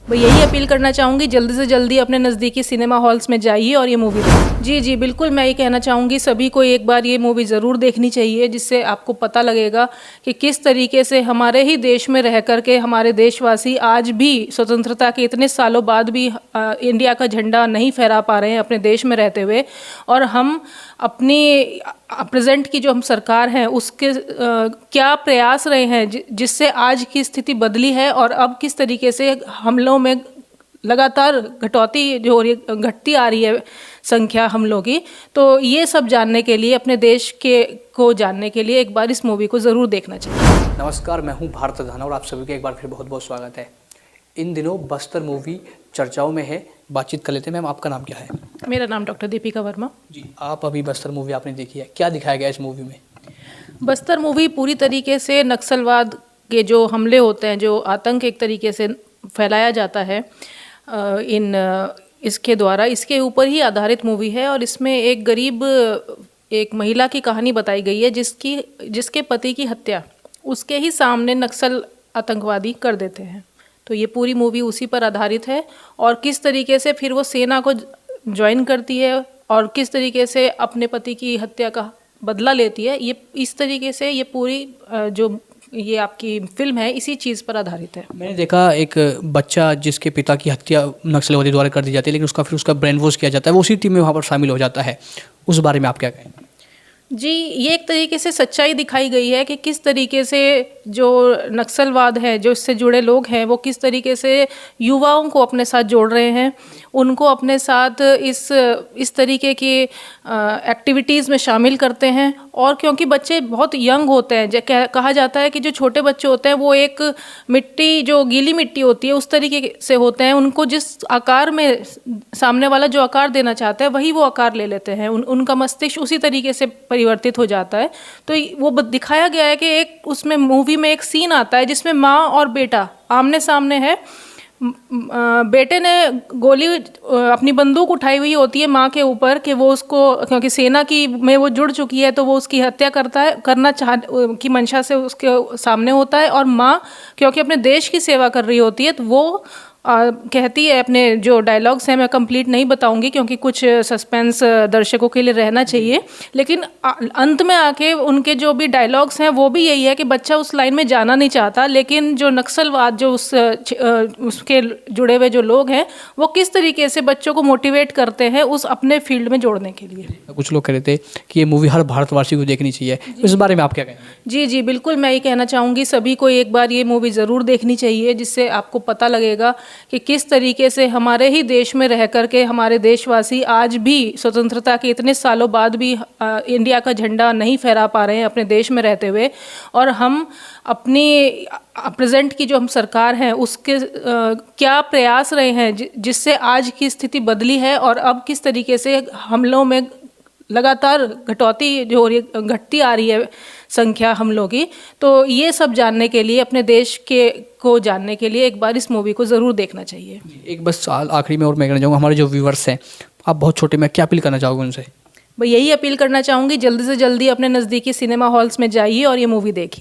मैं यही अपील करना चाहूँगी, जल्दी से जल्दी अपने नज़दीकी सिनेमा हॉल्स में जाइए और ये मूवी देखिए। जी जी बिल्कुल, मैं ये कहना चाहूँगी सभी को एक बार ये मूवी ज़रूर देखनी चाहिए, जिससे आपको पता लगेगा कि किस तरीके से हमारे ही देश में रह कर के हमारे देशवासी आज भी स्वतंत्रता के इतने सालों बाद भी इंडिया का झंडा नहीं फहरा पा रहे हैं अपने देश में रहते हुए। और हम अपनी प्रेजेंट की जो हम सरकार हैं उसके क्या प्रयास रहे हैं जिससे आज की स्थिति बदली है और अब किस तरीके से हमलों में लगातार कटौती जो घटती आ रही है संख्या हमलों की। तो ये सब जानने के लिए, अपने देश के को जानने के लिए एक बार इस मूवी को ज़रूर देखना चाहिए। नमस्कार, मैं हूँ भारत धाना और आप सभी का एक बार फिर बहुत बहुत स्वागत है। इन दिनों बस्तर मूवी चर्चाओं में है, बातचीत कर लेते हैं। मैम, आपका नाम क्या है? मेरा नाम डॉक्टर दीपिका वर्मा। जी, आप अभी बस्तर मूवी आपने देखी है, क्या दिखाया गया इस मूवी में? बस्तर मूवी पूरी तरीके से नक्सलवाद के जो हमले होते हैं, जो आतंक एक तरीके से फैलाया जाता है इसके द्वारा, इसके ऊपर ही आधारित मूवी है। और इसमें एक गरीब एक महिला की कहानी बताई गई है जिसके पति की हत्या उसके ही सामने नक्सल आतंकवादी कर देते हैं। तो ये पूरी मूवी उसी पर आधारित है और किस तरीके से फिर वो सेना को ज्वाइन करती है और किस तरीके से अपने पति की हत्या का बदला लेती है। ये इस तरीके से ये पूरी जो ये आपकी फिल्म है इसी चीज़ पर आधारित है। मैंने देखा एक बच्चा जिसके पिता की हत्या नक्सलवादी द्वारा कर दी जाती है, लेकिन उसका ब्रेन वॉश किया जाता है, वो उसी टीम में वहाँ पर शामिल हो जाता है। उस बारे में आप क्या कहें? जी, ये एक तरीके से सच्चाई दिखाई गई है कि किस तरीके से जो नक्सलवाद है, जो इससे जुड़े लोग हैं, वो किस तरीके से युवाओं को अपने साथ जोड़ रहे हैं, उनको अपने साथ इस तरीके की एक्टिविटीज़ में शामिल करते हैं। और क्योंकि बच्चे बहुत यंग होते हैं, कहा जाता है कि जो छोटे बच्चे होते हैं वो एक मिट्टी, जो गीली मिट्टी होती है उस तरीके से होते हैं। उनको जिस आकार में सामने वाला जो आकार देना चाहता है वही वो आकार ले लेते हैं। उनका मस्तिष्क उसी तरीके से परिवर्तित हो जाता है। तो वो दिखाया गया है कि एक उसमें मूवी में एक सीन आता है जिसमें माँ और बेटा आमने सामने है। बेटे ने गोली अपनी बंदूक उठाई हुई होती है माँ के ऊपर कि वो उसको, क्योंकि सेना की में वो जुड़ चुकी है, तो वो उसकी हत्या करना की मंशा से उसके सामने होता है। और माँ क्योंकि अपने देश की सेवा कर रही होती है तो वो कहती है, अपने जो डायलॉग्स हैं मैं कंप्लीट नहीं बताऊंगी क्योंकि कुछ सस्पेंस दर्शकों के लिए रहना चाहिए, लेकिन अंत में आके उनके जो भी डायलॉग्स हैं वो भी यही है कि बच्चा उस लाइन में जाना नहीं चाहता, लेकिन जो नक्सलवाद जो उसके जुड़े हुए जो लोग हैं वो किस तरीके से बच्चों को मोटिवेट करते हैं उस अपने फील्ड में जोड़ने के लिए। कुछ लोग कह रहे थे कि ये मूवी हर भारतवासी को देखनी चाहिए, इस बारे में आप क्या कहें? जी जी बिल्कुल, मैं ये कहना चाहूँगी सभी को एक बार ये मूवी ज़रूर देखनी चाहिए, जिससे आपको पता लगेगा कि किस तरीके से हमारे ही देश में रह कर के हमारे देशवासी आज भी स्वतंत्रता के इतने सालों बाद भी इंडिया का झंडा नहीं फहरा पा रहे हैं अपने देश में रहते हुए। और हम अपनी प्रेजेंट की जो हम सरकार हैं उसके क्या प्रयास रहे हैं जिससे आज की स्थिति बदली है और अब किस तरीके से हमलों में लगातार कटौती जो घटती आ रही है संख्या हमलों की। तो ये सब जानने के लिए, अपने देश को जानने के लिए एक बार इस मूवी को ज़रूर देखना चाहिए। एक बस आखिरी में और मैं कहना चाहूँगा, हमारे जो व्यूवर्स हैं, आप बहुत छोटे में क्या अपील करना चाहोगे उनसे? मैं यही अपील करना चाहूँगी, जल्दी से जल्दी अपने नज़दीकी सिनेमा हॉल्स में जाइए और ये मूवी देखिए।